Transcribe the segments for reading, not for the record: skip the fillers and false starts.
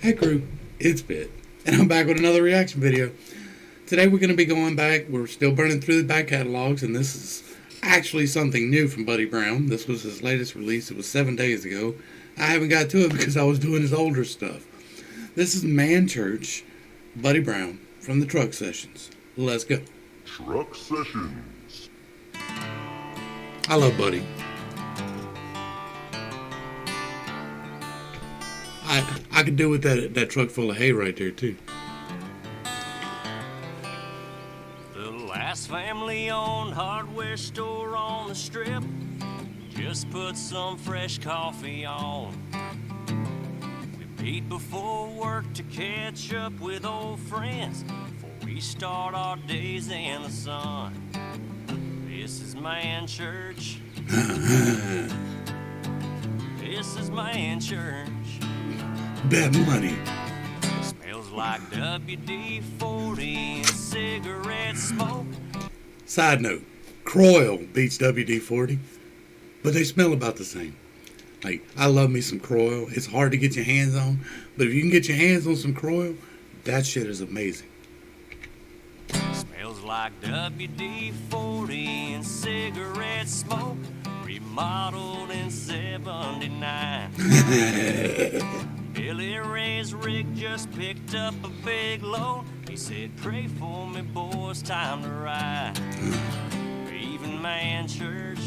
Hey crew, it's Bit, and I'm back with another reaction video. Today we're going to be going back, we're still burning through the back catalogs, and this is actually something new from Buddy Brown. This was his latest release, it was 7 days ago. I haven't got to it because I was doing his older stuff. This is Man Church, Buddy Brown, from the Truck Sessions. Let's go. Truck Sessions. I love Buddy. I could do with that truck full of hay right there too. The last family-owned hardware store on the strip just put some fresh coffee on. We meet before work to catch up with old friends before we start our days in the sun. This is Man Church. This is Man Church. Bet money. Smells like WD-40 and cigarette smoke. Side note, Croyle beats WD-40, but they smell about the same. Like, I love me some Croyle. It's hard to get your hands on, but if you can get your hands on some Croyle, that shit is amazing. Smells like WD-40 and cigarette smoke. Remodeled in '79. Billy Ray's rig just picked up a big load. He said, pray for me, boys, time to ride. Even Man Church.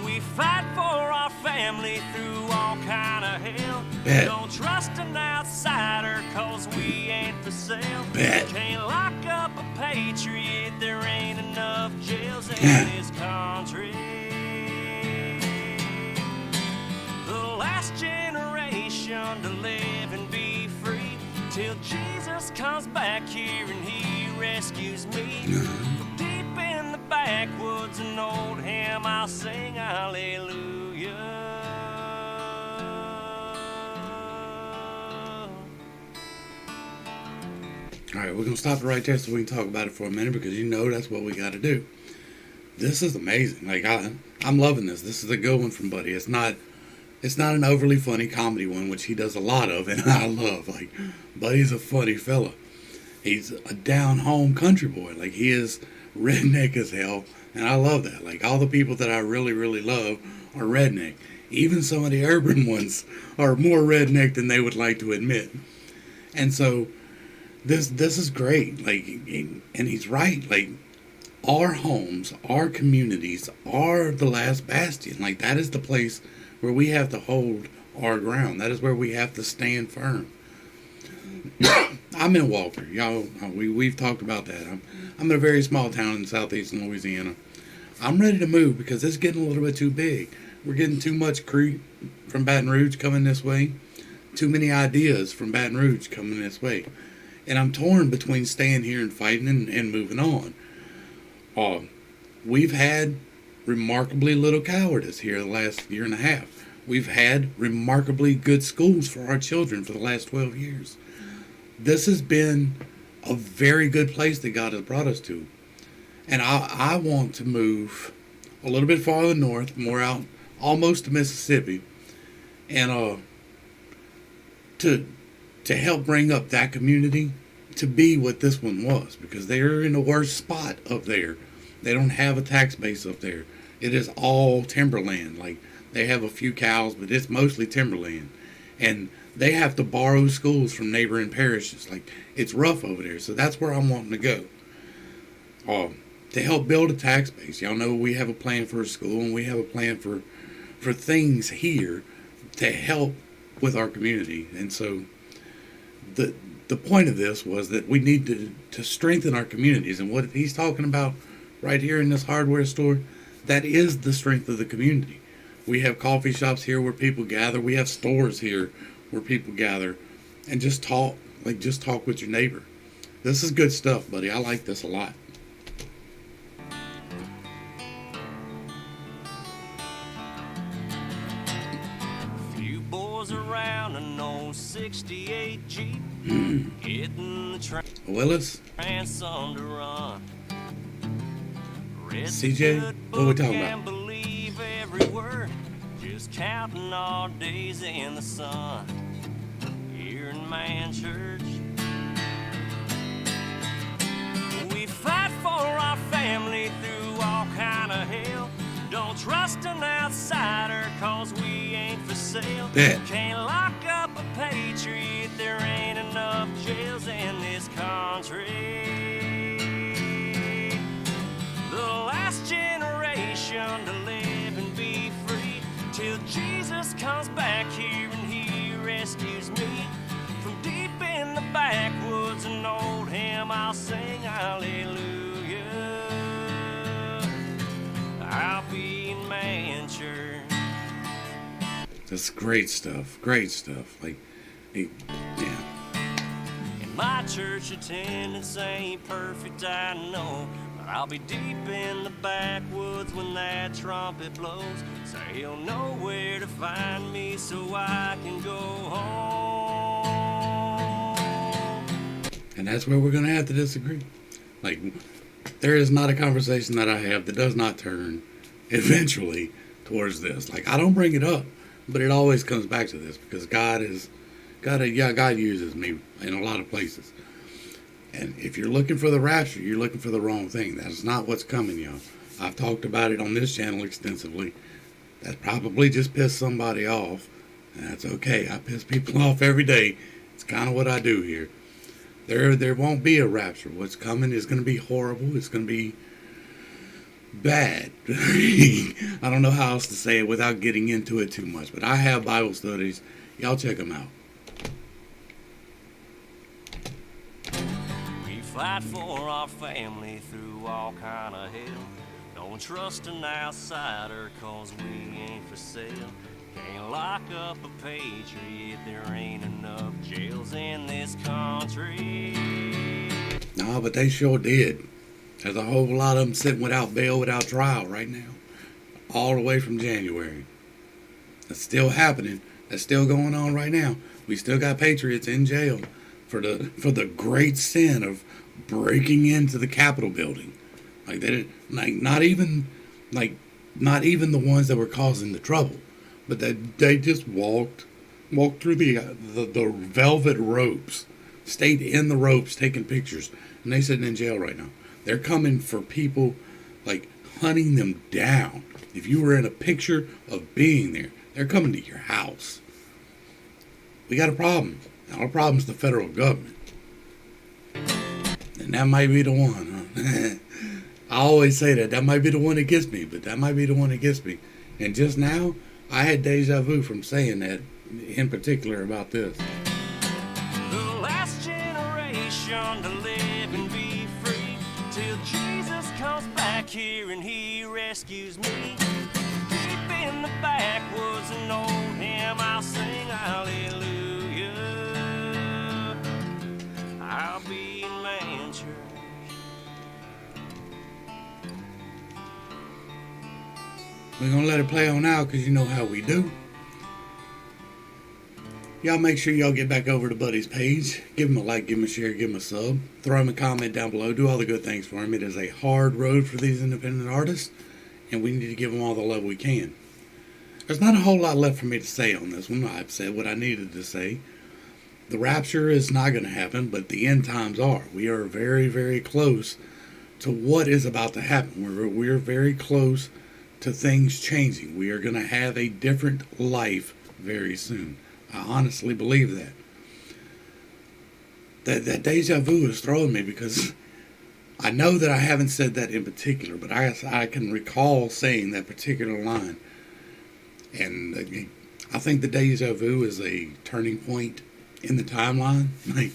We fight for our family through all kind of hell. Bet. Don't trust an outsider, cause we ain't for sale. Bet. Can't lock up a patriot, there ain't enough jails in this country. The last generation to live and be free, till Jesus comes back here and he rescues me. From deep in the backwoods, an old hymn I'll sing hallelujah. Alright, we're going to stop it right there so we can talk about it for a minute because you know that's what we got to do. This is amazing. Like, I'm loving this. This is a good one from Buddy. It's not an overly funny comedy one, which he does a lot of, and I love. Like, Buddy's a funny fella. He's a down-home country boy. Like, he is redneck as hell, and I love that. Like, all the people that I really, really love are redneck. Even some of the urban ones are more redneck than they would like to admit. And so, this is great. Like, and he's right. Like, our homes, our communities are the last bastion. Like, that is the place where we have to hold our ground. That is where we have to stand firm. I'm in Walker, y'all. We've talked about that. I'm in a very small town in southeastern Louisiana. I'm ready to move because it's getting a little bit too big. We're getting too much creep from Baton Rouge coming this way. Too many ideas from Baton Rouge coming this way. And I'm torn between staying here and fighting and moving on. We've had remarkably little cowardice here the last year and a half. We've had remarkably good schools for our children for the last 12 years. This has been a very good place that God has brought us to. And I want to move a little bit farther north, more out almost to Mississippi, and to help bring up that community to be what this one was, because they're in the worst spot up there. They don't have a tax base up there. It is all timberland. Like, they have a few cows, but it's mostly timberland. And they have to borrow schools from neighboring parishes. Like, it's rough over there. So that's where I'm wanting to go. To help build a tax base. Y'all know we have a plan for a school, and we have a plan for things here to help with our community. And so the point of this was that we need to strengthen our communities. And what he's talking about right here in this hardware store, that is the strength of the community. We have coffee shops here where people gather. We have stores here where people gather and just talk. Like, just talk with your neighbor. This is good stuff, buddy. I like this a lot. Few boys around an old '68 Jeep, hitting the train. Willis? Ransom to run. CJ, what we talking about? Can't believe every word. just counting our days in the sun here in Man Church. We fight for our family through all kind of hell. Don't trust an outsider, cause we ain't for sale. Bet. Can't lock up a patriot, there ain't enough jails in this country. The last generation to live and be free, till Jesus comes back here and he rescues me. From deep in the backwoods, an old hymn I'll sing, hallelujah. I'll be in Man Church. That's great stuff. Great stuff. Like, yeah. And my church attendance ain't perfect, I know, but I'll be deep in the backwoods when that trumpet blows. So he'll know where to find me so I can go home. And that's where we're going to have to disagree. Like, there is not a conversation that I have that does not turn eventually towards this. Like, I don't bring it up, but it always comes back to this because God uses me in a lot of places. And if you're looking for the rapture, you're looking for the wrong thing. That's not what's coming, y'all. I've talked about it on this channel extensively. That probably just pissed somebody off. And that's okay. I piss people off every day. It's kind of what I do here. There won't be a rapture. What's coming is going to be horrible. It's going to be bad. I don't know how else to say it without getting into it too much. But I have Bible studies. Y'all check them out. We fight for our family through all kind of hell. Don't trust an outsider, cause we ain't for sale. Can't lock up a patriot, there ain't enough jails in this country. No, but they sure did. There's a whole lot of them sitting without bail, without trial right now. All the way from January. That's still happening. That's still going on right now. We still got patriots in jail for the great sin of breaking into the Capitol building. Like they didn't, not even the ones that were causing the trouble. But they just walked through the velvet ropes, stayed in the ropes taking pictures, and they sitting in jail right now. They're coming for people, like hunting them down. If you were in a picture of being there, they're coming to your house. We got a problem. Our problem's the federal government. And that might be the one, huh? I always say that might be the one that gets me, but that might be the one that gets me. And just now, I had deja vu from saying that in particular about this. The last generation to live and be free, till Jesus comes back here and he rescues me. Deep in the backwoods, an old hymn I'll sing, hallelujah. I'll be in Man Church. We're going to let it play on out because you know how we do. Y'all make sure y'all get back over to Buddy's page. Give him a like, give him a share, give him a sub. Throw him a comment down below. Do all the good things for him. It is a hard road for these independent artists, and we need to give them all the love we can. There's not a whole lot left for me to say on this one. I've said what I needed to say. The rapture is not going to happen, but the end times are. We are very, very close to what is about to happen. We're very close to things changing. We are going to have a different life very soon. I honestly believe that. That deja vu is throwing me because I know that I haven't said that in particular, but I can recall saying that particular line. And I think the deja vu is a turning point in the timeline. Like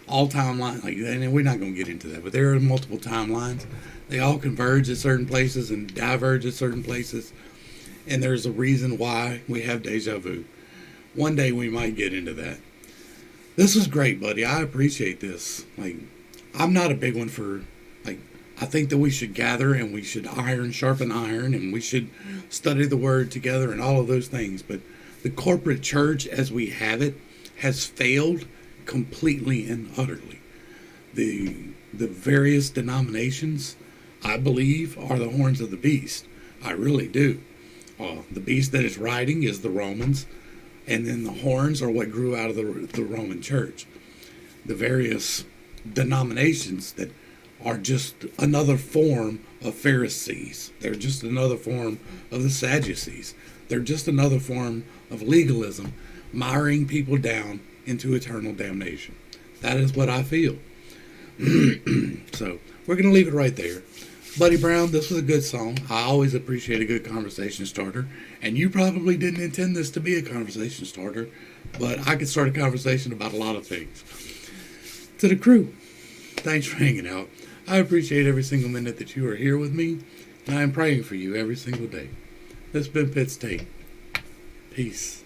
all timelines, and we're not going to get into that, but there are multiple timelines. They all converge at certain places and diverge at certain places. And there's a reason why we have deja vu. One day we might get into that. This was great, buddy. I appreciate this. I'm not a big one for, I think that we should gather and we should sharpen iron, and we should study the word together and all of those things. But the corporate church as we have it has failed completely and utterly. The various denominations, I believe, are the horns of the beast. I really do. The beast that it's riding is the Romans, and then the horns are what grew out of the Roman Church. The various denominations that are just another form of Pharisees. They're just another form of the Sadducees. They're just another form of legalism, miring people down into eternal damnation. That is what I feel. So we're going to leave it right there. Buddy Brown, this was a good song. I always appreciate a good conversation starter. And you probably didn't intend this to be a conversation starter, but I could start a conversation about a lot of things. To the crew, thanks for hanging out. I appreciate every single minute that you are here with me, and I am praying for you every single day. This has been Pitt State. Peace.